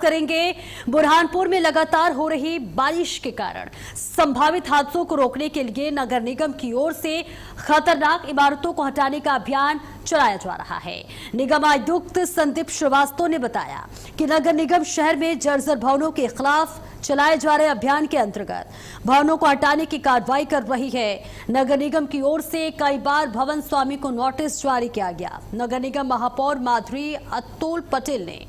करेंगे। बुरहानपुर में लगातार हो रही बारिश के कारण संभावित हादसों को रोकने के लिए नगर निगम की ओर से खतरनाक इमारतों को हटाने का अभियान चलाया जा रहा है। निगम आयुक्त संदीप श्रीवास्तव ने बताया कि नगर निगम शहर में जर्जर भवनों के खिलाफ चलाए जा रहे अभियान के अंतर्गत भवनों को हटाने की कार्रवाई कर रही है। नगर निगम की ओर से कई बार भवन स्वामी को नोटिस जारी किया गया। नगर निगम महापौर माधुरी अतुल पटेल ने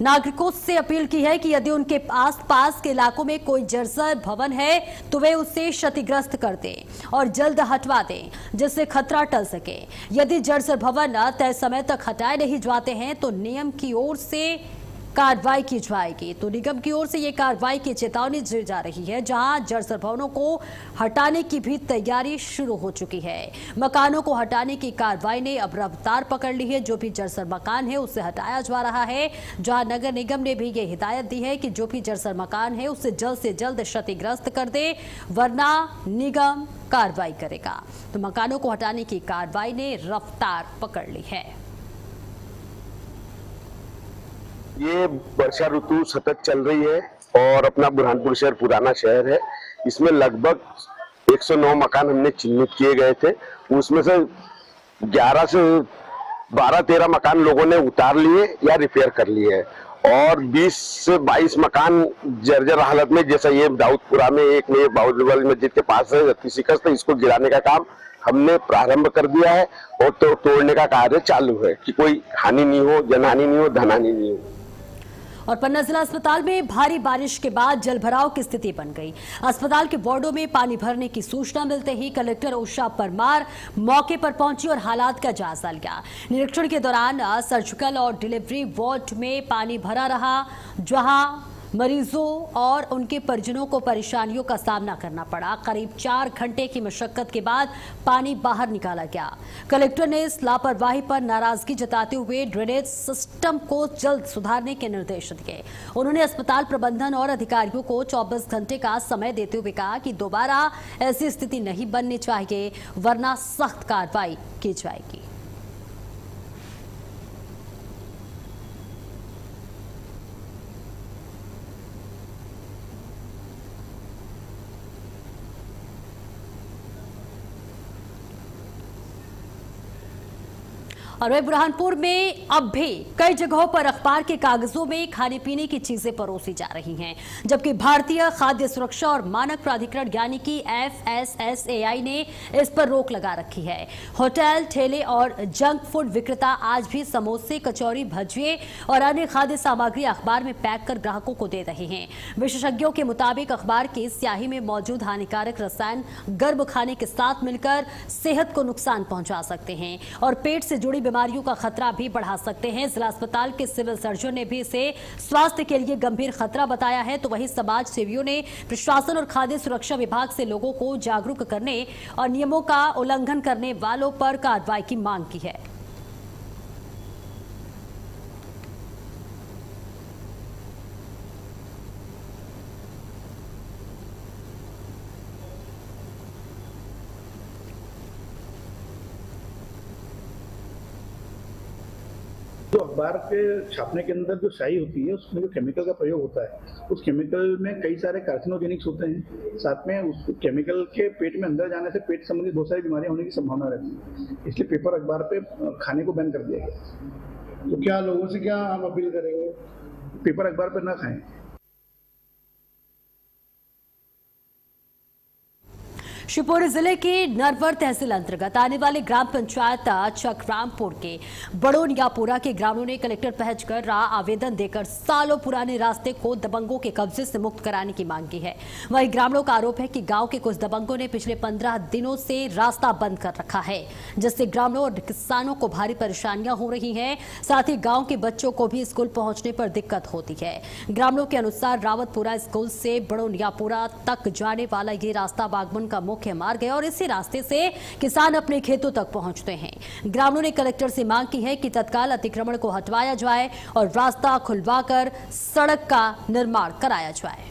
नागरिकों से अपील की है कि यदि उनके आसपास के इलाकों में कोई जर्जर भवन है तो वे उसे क्षतिग्रस्त कर दें और जल्द हटवा दें, जिससे खतरा टल सके। यदि जर्जर भवन तय समय तक हटाए नहीं जाते हैं तो निगम की ओर से कार्रवाई की जाएगी। तो निगम की ओर से ये कार्रवाई की चेतावनी दी जा रही है, जहां जर्जर भवनों को हटाने की भी तैयारी शुरू हो चुकी है। मकानों को हटाने की कार्रवाई ने अब रफ्तार पकड़ ली है। जो भी जर्जर मकान है उसे हटाया जा रहा है, जहां नगर निगम ने भी ये हिदायत दी है कि जो भी जर्जर मकान है उसे जल्द से जल्द क्षतिग्रस्त कर दे, वरना निगम कार्रवाई करेगा। तो मकानों को हटाने की कार्रवाई ने रफ्तार पकड़ ली है। ये वर्षा ऋतु सतत चल रही है और अपना बुरहानपुर शहर पुराना शहर है। इसमें लगभग 109 मकान हमने चिन्हित किए गए थे। उसमें से 11 से 12-13 मकान लोगों ने उतार लिए या रिपेयर कर लिए हैं और 20 से 22 मकान जर्जर हालत में, जैसा ये दाऊदपुरा में एक में बाहुबली मस्जिद के पास है शिकस्त, इसको गिराने का काम हमने प्रारंभ कर दिया है और तो तोड़ने का कार्य चालू है कि कोई हानि नहीं हो, जनहानि नहीं हो, धनहानि नहीं हो। और पन्ना जिला अस्पताल में भारी बारिश के बाद जलभराव की स्थिति बन गई। अस्पताल के वार्डों में पानी भरने की सूचना मिलते ही कलेक्टर उषा परमार मौके पर पहुंची और हालात का जायजा लिया। निरीक्षण के दौरान सर्जिकल और डिलीवरी वार्ड में पानी भरा रहा, जहां मरीजों और उनके परिजनों को परेशानियों का सामना करना पड़ा। करीब 4 घंटे की मशक्कत के बाद पानी बाहर निकाला गया। कलेक्टर ने इस लापरवाही पर नाराजगी जताते हुए ड्रेनेज सिस्टम को जल्द सुधारने के निर्देश दिए। उन्होंने अस्पताल प्रबंधन और अधिकारियों को 24 घंटे का समय देते हुए कहा कि दोबारा ऐसी स्थिति नहीं बननी चाहिए, वरना सख्त कार्रवाई की जाएगी। और वही बुरहानपुर में अब भी कई जगहों पर अखबार के कागजों में खाने पीने की चीजें परोसी जा रही हैं, जबकि भारतीय खाद्य सुरक्षा और मानक प्राधिकरण यानी कि FSSAI ने इस पर रोक लगा रखी है। होटल, ठेले और जंक फूड विक्रेता आज भी समोसे, कचौरी, भजिए और अन्य खाद्य सामग्री अखबार में पैक कर ग्राहकों को दे रहे हैं। विशेषज्ञों के मुताबिक अखबार की स्याही में मौजूद हानिकारक रसायन गर्भ खाने के साथ मिलकर सेहत को नुकसान पहुंचा सकते हैं और पेट से जुड़ी बीमारियों का खतरा भी बढ़ा सकते हैं। जिला अस्पताल के सिविल सर्जन ने भी इसे स्वास्थ्य के लिए गंभीर खतरा बताया है। तो वहीं समाज सेवियों ने प्रशासन और खाद्य सुरक्षा विभाग से लोगों को जागरूक करने और नियमों का उल्लंघन करने वालों पर कार्रवाई की मांग की है। जो अखबार के छापने के अंदर जो स्याही होती है उसमें जो केमिकल का प्रयोग होता है, उस केमिकल में कई सारे कार्सिनोजेनिक्स होते हैं। साथ में उस केमिकल के पेट में अंदर जाने से पेट संबंधी बहुत सारी बीमारियां होने की संभावना रहती है। इसलिए पेपर अखबार पे खाने को बैन कर दिया गया। तो क्या लोगों से क्या आप अपील करेंगे, पेपर अखबार पर ना खाएं? शिवपुरी जिले के नरवर तहसील अंतर्गत आने वाले ग्राम पंचायत चकरामपुर के बड़ोनियापुरा के ग्रामीणों ने कलेक्टर पहुंचकर आवेदन देकर सालों पुराने रास्ते को दबंगों के कब्जे से मुक्त कराने की मांग की है। वहीं ग्रामीणों का आरोप है कि गांव के कुछ दबंगों ने पिछले 15 दिनों से रास्ता बंद कर रखा है, जिससे ग्रामीणों और किसानों को भारी परेशानियां हो रही हैं। साथ ही गाँव के बच्चों को भी स्कूल पहुंचने पर दिक्कत होती है। ग्रामीणों के अनुसार रावतपुरा स्कूल से बड़ोनियापुरा तक जाने वाला ये रास्ता बागमन का मुख्य मार्ग है और इसी रास्ते से किसान अपने खेतों तक पहुंचते हैं। ग्रामीणों ने कलेक्टर से मांग की है कि तत्काल अतिक्रमण को हटवाया जाए और रास्ता खुलवाकर सड़क का निर्माण कराया जाए।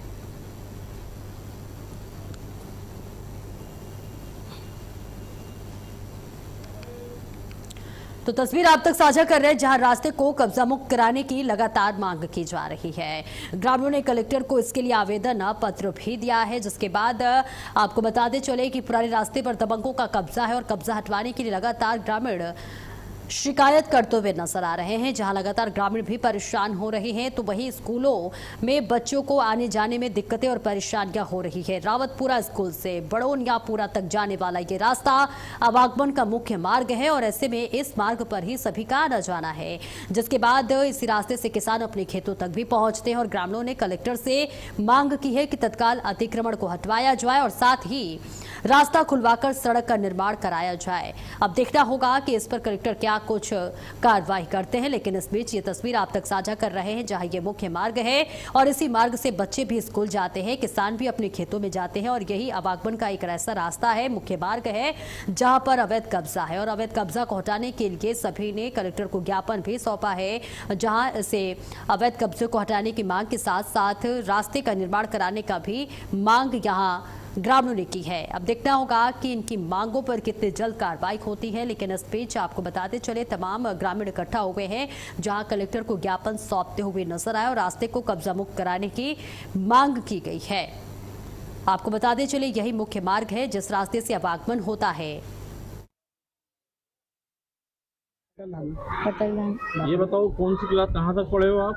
तो तस्वीर आप तक साझा कर रहे हैं जहां रास्ते को कब्जा मुक्त कराने की लगातार मांग की जा रही है। ग्रामीणों ने कलेक्टर को इसके लिए आवेदन पत्र भी दिया है, जिसके बाद आपको बताते चले कि पुराने रास्ते पर दबंगों का कब्जा है और कब्जा हटवाने के लिए लगातार ग्रामीण शिकायत करते हुए नजर आ रहे हैं। जहां लगातार ग्रामीण भी परेशान हो रहे हैं, तो वहीं स्कूलों में बच्चों को आने जाने में दिक्कतें और परेशानियां हो रही है। रावतपुरा स्कूल से बड़ोनियापुरा तक जाने वाला ये रास्ता आवागमन का मुख्य मार्ग है और ऐसे में इस मार्ग पर ही सभी का आना जाना है, जिसके बाद इसी रास्ते से किसान अपने खेतों तक भी पहुंचते हैं। और ग्रामीणों ने कलेक्टर से मांग की है कि तत्काल अतिक्रमण को हटवाया जाए और साथ ही रास्ता खुलवाकर सड़क का निर्माण कराया जाए। अब देखना होगा कि इस पर कलेक्टर क्या कुछ कार्रवाई करते हैं, लेकिन इस बीच ये तस्वीर आप तक साझा कर रहे हैं जहां ये मुख्य मार्ग है और इसी मार्ग से बच्चे भी स्कूल जाते हैं, किसान भी अपने खेतों में जाते हैं और यही आवागमन का एक ऐसा रास्ता है, मुख्य मार्ग है जहां पर अवैध कब्जा है। और अवैध कब्जा को हटाने के लिए सभी ने कलेक्टर को ज्ञापन भी सौंपा है, जहां से अवैध कब्जे को हटाने की मांग के साथ साथ रास्ते का निर्माण कराने का भी मांग यहां ग्रामीणों ने की है। अब देखना होगा कि इनकी मांगों पर कितनी जल्द कार्रवाई होती है, लेकिन इस बीच आपको बताते चले तमाम ग्रामीण इकट्ठा हो गए हैं जहां कलेक्टर को ज्ञापन सौंपते हुए नजर आए और रास्ते को कब्जा मुक्त कराने की मांग की गई है। आपको बताते चले यही मुख्य मार्ग है जिस रास्ते से आवागमन होता है। ये बताओ कौन सी क्लास कहाँ तक पढ़े हो आप?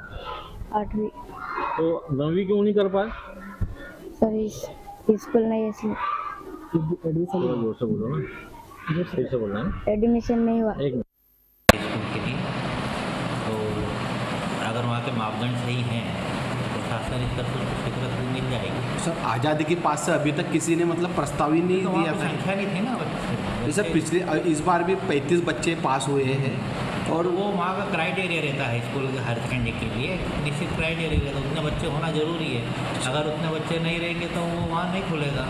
8वीं। तो 9वीं क्यों नहीं कर पाए? सर स्कूल नहीं है इसलिए एडमिशन जोर से बोलो ना, सही से बोलना है। एडमिशन नहीं हुआ। एक स्कूल के लिए तो अगर वहाँ के मापदंड सही हैं तो शासन स्तर पर शिक्षक भी मिल जाएगी। सर आज़ादी के पास से अभी तक किसी ने मतलब प्रस्ताव ही नहीं तो दिया वहाँ था। संख्या नहीं थी ना जैसे पिछले इस बार भी 35 बच्चे पास हुए हैं और वो वहाँ का क्राइटेरिया रहता है स्कूल के हर खंड के लिए निश्चित क्राइटेरिया रहता है, उतने बच्चे होना जरूरी है। अगर उतने बच्चे नहीं रहेंगे तो वो वहाँ नहीं खुलेगा।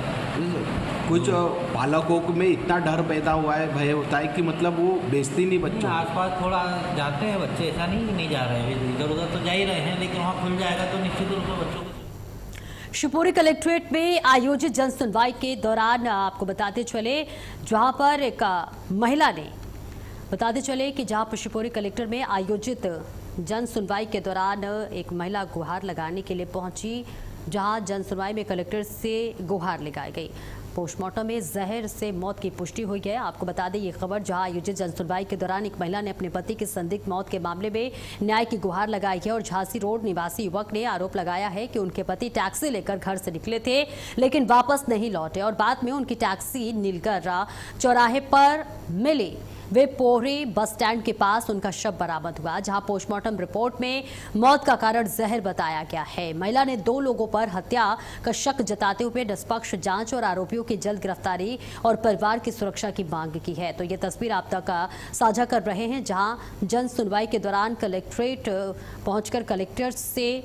कुछ बालकों में इतना डर पैदा हुआ है, भय होता है कि मतलब वो बेचती नहीं बच्चों को। आसपास थोड़ा जाते हैं बच्चे, ऐसा नहीं जा रहे हैं, इधर उधर तो जा ही रहे हैं, लेकिन वहाँ खुल जाएगा तो निश्चित रूप से बच्चों को। शिवपुरी कलेक्ट्रेट में आयोजित जन सुनवाई के दौरान आपको बताते चले जहां पर एक महिला ने बताते चले कि जहां पर शिवपुरी कलेक्टर में आयोजित जन सुनवाई के दौरान एक महिला गुहार लगाने के लिए पहुंची, जहां जन सुनवाई में कलेक्टर से गुहार लगाई गई। पोस्टमार्टम में जहर से मौत की पुष्टि हुई है। आपको बता दें ये खबर जहां आयोजित जन सुनवाई के दौरान एक महिला ने अपने पति की संदिग्ध मौत के मामले में न्याय की गुहार लगाई है और झांसी रोड निवासी युवक ने आरोप लगाया है कि उनके पति टैक्सी लेकर घर से निकले थे लेकिन वापस नहीं लौटे और बाद में उनकी टैक्सी नीलगर्रा चौराहे पर मिली। वे पोहरी बस स्टैंड के पास उनका शव बरामद हुआ, जहां पोस्टमार्टम रिपोर्ट में मौत का कारण जहर बताया गया है। महिला ने 2 लोगों पर हत्या का शक जताते हुए निष्पक्ष जांच और आरोपियों की जल्द गिरफ्तारी और परिवार की सुरक्षा की मांग की है। तो ये तस्वीर आप तक साझा कर रहे हैं जहां जन सुनवाई के दौरान कलेक्ट्रेट पहुंचकर कलेक्टर से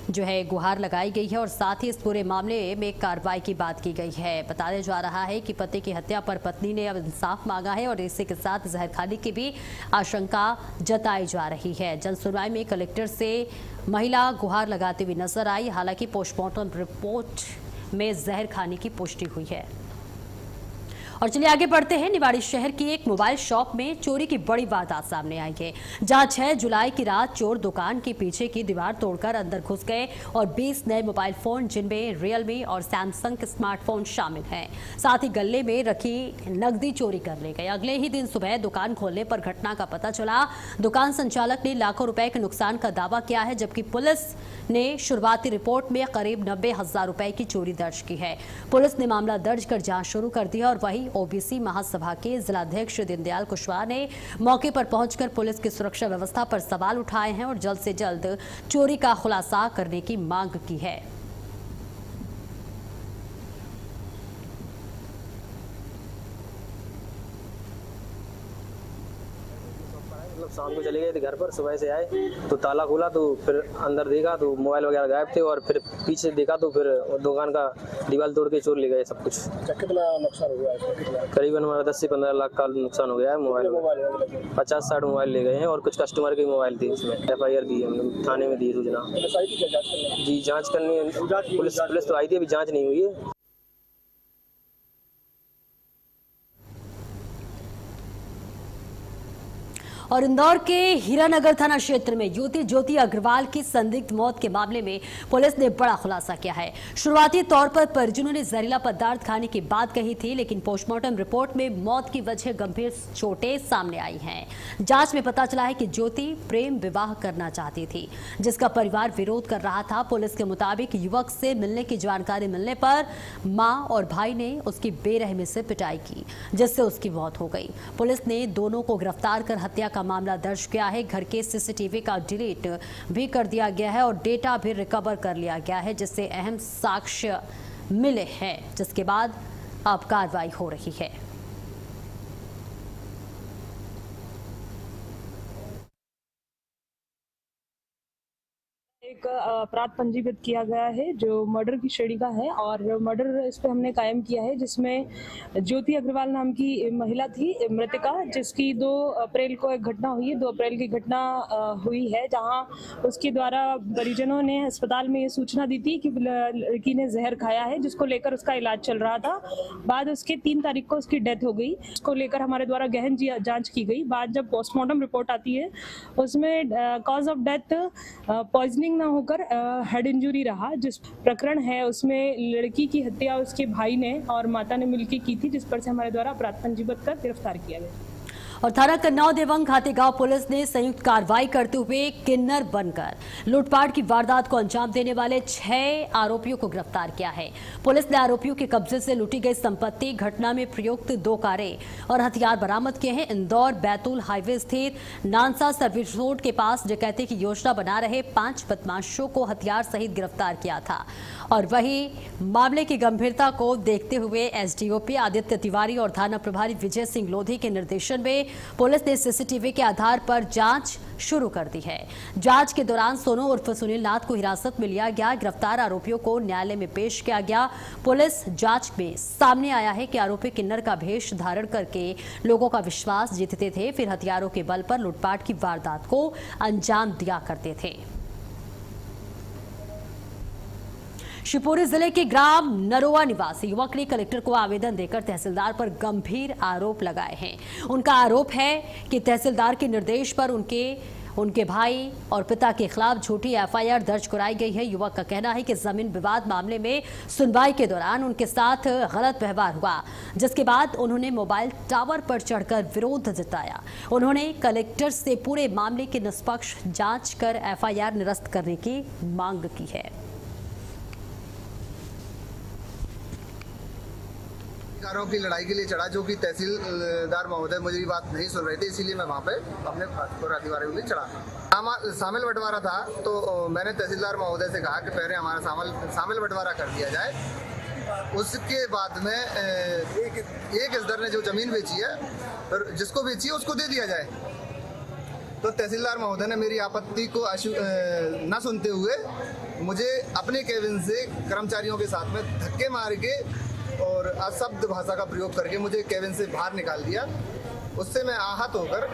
जो है गुहार लगाई गई है और साथ ही इस पूरे मामले में कार्रवाई की बात की गई है। बताया जा रहा है कि पति की हत्या पर पत्नी ने अब इंसाफ मांगा है और इसी के साथ जहर खाने की भी आशंका जताई जा रही है। जन सुनवाई में कलेक्टर से महिला गुहार लगाते हुए नजर आई, हालांकि पोस्टमार्टम रिपोर्ट में जहर खाने की पुष्टि हुई है। और चलिए आगे बढ़ते हैं। निवाड़ी शहर की एक मोबाइल शॉप में चोरी की बड़ी वारदात सामने आई है, जहां 6 जुलाई की रात चोर दुकान के पीछे की दीवार तोड़कर अंदर घुस गए और 20 नए मोबाइल फोन जिनमें रियलमी और सैमसंग के स्मार्टफोन शामिल हैं, साथ ही गले में रखी नकदी चोरी कर ले गए। अगले ही दिन सुबह दुकान खोलने पर घटना का पता चला। दुकान संचालक ने लाखों रुपए के नुकसान का दावा किया है, जबकि पुलिस ने शुरुआती रिपोर्ट में करीब 90,000 रुपए की चोरी दर्ज की है। पुलिस ने मामला दर्ज कर जांच शुरू कर दी और वहीं ओबीसी महासभा के जिलाध्यक्ष दीनदयाल कुशवाहा ने मौके पर पहुंचकर पुलिस की सुरक्षा व्यवस्था पर सवाल उठाए हैं और जल्द से जल्द चोरी का खुलासा करने की मांग की है। शाम को चले गए थे घर पर, सुबह से आए तो ताला खोला तो फिर अंदर देखा तो मोबाइल वगैरह गायब थे और फिर पीछे देखा तो फिर दुकान का दीवार तोड़ के चोर ले गए सब कुछ। कितना नुकसान हो गया? करीबन हमारा 10 से 15 लाख का नुकसान हो गया है। मोबाइल 50-60 मोबाइल ले गए हैं और कुछ कस्टमर के मोबाइल थे। इसमें FIR दी है, हमने थाने में दी सूचना। जी जाँच करनी, पुलिस तो आई थी, अभी जाँच नहीं हुई है। और इंदौर के हीरानगर थाना क्षेत्र में युवती ज्योति अग्रवाल की संदिग्ध मौत के मामले में पुलिस ने बड़ा खुलासा किया है। शुरुआती तौर पर परिजनों ने जहरीला पदार्थ खाने की बात कही थी, लेकिन पोस्टमार्टम रिपोर्ट में मौत की वजह गंभीर चोटें सामने आई हैं। जांच में पता चला है कि ज्योति प्रेम विवाह करना चाहती थी, जिसका परिवार विरोध कर रहा था। पुलिस के मुताबिक युवक से मिलने की जानकारी मिलने पर मां और भाई ने उसकी बेरहमी से पिटाई की, जिससे उसकी मौत हो गई। पुलिस ने दोनों को गिरफ्तार कर हत्या का मामला दर्ज किया है। घर के सीसीटीवी का डिलीट भी कर दिया गया है और डेटा भी रिकवर कर लिया गया है, जिससे अहम साक्ष्य मिले हैं, जिसके बाद अब कार्रवाई हो रही है। एक अपराध पंजीकृत किया गया है जो मर्डर की श्रेणी का है और मर्डर इस पे हमने कायम किया है, जिसमें ज्योति अग्रवाल नाम की महिला थी मृतिका, जिसकी 2 अप्रैल को एक घटना हुई है। 2 अप्रैल की घटना हुई है जहां उसके द्वारा परिजनों ने अस्पताल में ये सूचना दी थी कि लड़की ने जहर खाया है, जिसको लेकर उसका इलाज चल रहा था। बाद उसके 3 तारीख को उसकी डेथ हो गई। उसको लेकर हमारे द्वारा गहन जाँच की गई। बाद जब पोस्टमार्टम रिपोर्ट आती है उसमें कॉज ऑफ डेथ पॉइजनिंग न होकर हेड इंजरी रहा। जिस प्रकरण है उसमें लड़की की हत्या उसके भाई ने और माता ने मिलकर की थी, जिस पर से हमारे द्वारा अपराध पंजीबद्ध कर गिरफ्तार किया गया। और थाना कन्नौज देवंग खातेगांव पुलिस ने संयुक्त कार्रवाई करते हुए किन्नर बनकर लूटपाट की वारदात को अंजाम देने वाले 6 आरोपियों को गिरफ्तार किया है। पुलिस ने आरोपियों के कब्जे से लूटी गई संपत्ति, घटना में प्रयुक्त 2 कारें और हथियार बरामद किए हैं। इंदौर बैतूल हाईवे स्थित नानसा सर्विस रोड के पास डकैती की योजना बना रहे 5 बदमाशों को हथियार सहित गिरफ्तार किया था। और वहीं मामले की गंभीरता को देखते हुए एसडीओपी आदित्य तिवारी और थाना प्रभारी विजय सिंह लोधी के निर्देशन में पुलिस ने सीसीटीवी के आधार पर जांच शुरू कर दी है। जांच के दौरान सोनू उर्फ सुनील नाथ को हिरासत में लिया गया। गिरफ्तार आरोपियों को न्यायालय में पेश किया गया। पुलिस जांच में सामने आया है कि आरोपी किन्नर का भेष धारण करके लोगों का विश्वास जीतते थे, फिर हथियारों के बल पर लूटपाट की वारदात को अंजाम दिया करते थे। शिवपुरी जिले के ग्राम नरोवा निवासी युवक ने कलेक्टर को आवेदन देकर तहसीलदार पर गंभीर आरोप लगाए हैं। उनका आरोप है कि तहसीलदार के निर्देश पर उनके भाई और पिता के खिलाफ झूठी एफआईआर दर्ज कराई गई है। युवक का कहना है कि जमीन विवाद मामले में सुनवाई के दौरान उनके साथ गलत व्यवहार हुआ, जिसके बाद उन्होंने मोबाइल टावर पर चढ़कर विरोध जताया। उन्होंने कलेक्टर से पूरे मामले की निष्पक्ष जांच कर एफआईआर निरस्त करने की मांग की है। अधिकारों की लड़ाई के लिए चढ़ा, जो कि तहसीलदार महोदय मेरी बात नहीं सुन रहे थे, इसीलिए मैं वहाँ पे अपने अधिकारियों के लिए चढ़ा। शामिल बंटवारा था तो मैंने तहसीलदार महोदय से कहा कि पहले हमारा शामिल बंटवारा कर दिया जाए। उसके बाद में एक इस दर ने जो जमीन बेची है, फिर जिसको बेची है उसको दे दिया जाए। तो तहसीलदार महोदय ने मेरी आपत्ति को न सुनते हुए मुझे अपने केबिन से कर्मचारियों के साथ में धक्के मार के और अशब्द भाषा का प्रयोग करके मुझे केबिन से बाहर निकाल दिया। उससे मैं आहत होकर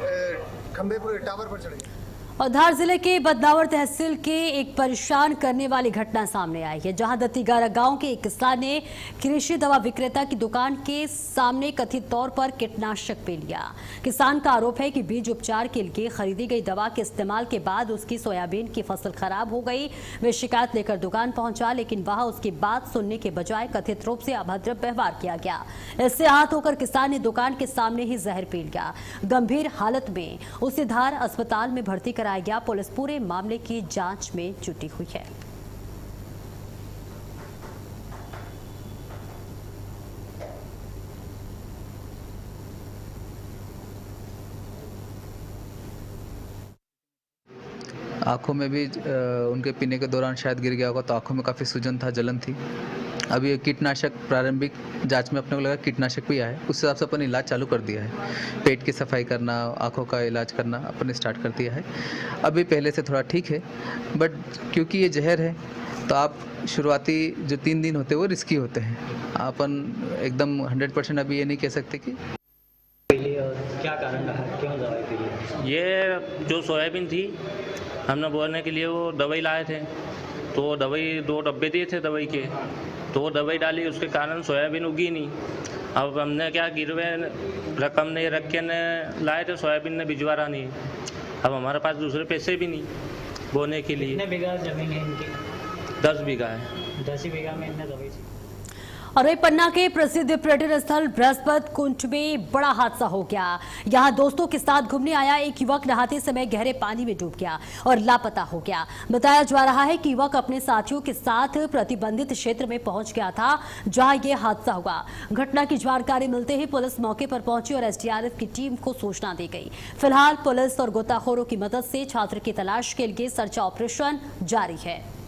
खंबे पर टावर पर चढ़ गया। और धार जिले के बदनावर तहसील के एक परेशान करने वाली घटना सामने आई है, जहां दत्तीगारा गांव के एक किसान ने कृषि दवा विक्रेता की दुकान के सामने कथित तौर पर कीटनाशक पी लिया। किसान का आरोप है कि बीज उपचार के लिए खरीदी गई दवा के इस्तेमाल के बाद उसकी सोयाबीन की फसल खराब हो गई। वे शिकायत लेकर दुकान पहुंचा, लेकिन वहां उसकी बात सुनने के बजाय कथित रूप से अभद्र व्यवहार किया गया। इससे आहत होकर किसान ने दुकान के सामने ही जहर पी लिया। गंभीर हालत में उसे धार अस्पताल में भर्ती कराया गया। पुलिस पूरे मामले की जांच में जुटी हुई है। आंखों में भी उनके पीने के दौरान शायद गिर गया होगा, तो आंखों में काफ़ी सूजन था, जलन थी। अभी कीटनाशक प्रारंभिक जांच में अपने को लगा कीटनाशक भी आया है, उस हिसाब से अपन इलाज चालू कर दिया है। पेट की सफाई करना, आंखों का इलाज करना अपन स्टार्ट कर दिया है। अभी पहले से थोड़ा ठीक है, बट क्योंकि ये जहर है तो आप शुरुआती जो 3 दिन होते हैं वो रिस्की होते हैं। अपन एकदम 100% अभी ये नहीं कह सकते कि क्या कारण रहा, क्यों दवाई पी? ये जो सोयाबीन थी हमने बोने के लिए वो दवाई लाए थे, तो दवाई 2 डब्बे दिए थे दवाई के, तो वो दवाई डाली, उसके कारण सोयाबीन उगी नहीं। अब हमने क्या गिरवे रकम नहीं रख के ने लाए थे, सोयाबीन ने भिजवारा नहीं। अब हमारे पास दूसरे पैसे भी नहीं बोने के लिए। कितने बीघा जमीन है इनकी? 10 बीघा है। 10 ही बीघा में इनने दवाई। और वही पन्ना के प्रसिद्ध पर्यटन स्थल बृहस्पति कुंड में बड़ा हादसा हो गया। यहां दोस्तों के साथ घूमने आया एक युवक नहाते समय गहरे पानी में डूब गया और लापता हो गया। बताया जा रहा है कि युवक अपने साथियों के साथ प्रतिबंधित क्षेत्र में पहुंच गया था जहां ये हादसा हुआ। घटना की जानकारी मिलते ही पुलिस मौके पर पहुंची और एसडीआरएफ की टीम को सूचना दी गई। फिलहाल पुलिस और गोताखोरों की मदद से छात्र की तलाश के लिए सर्च ऑपरेशन जारी है।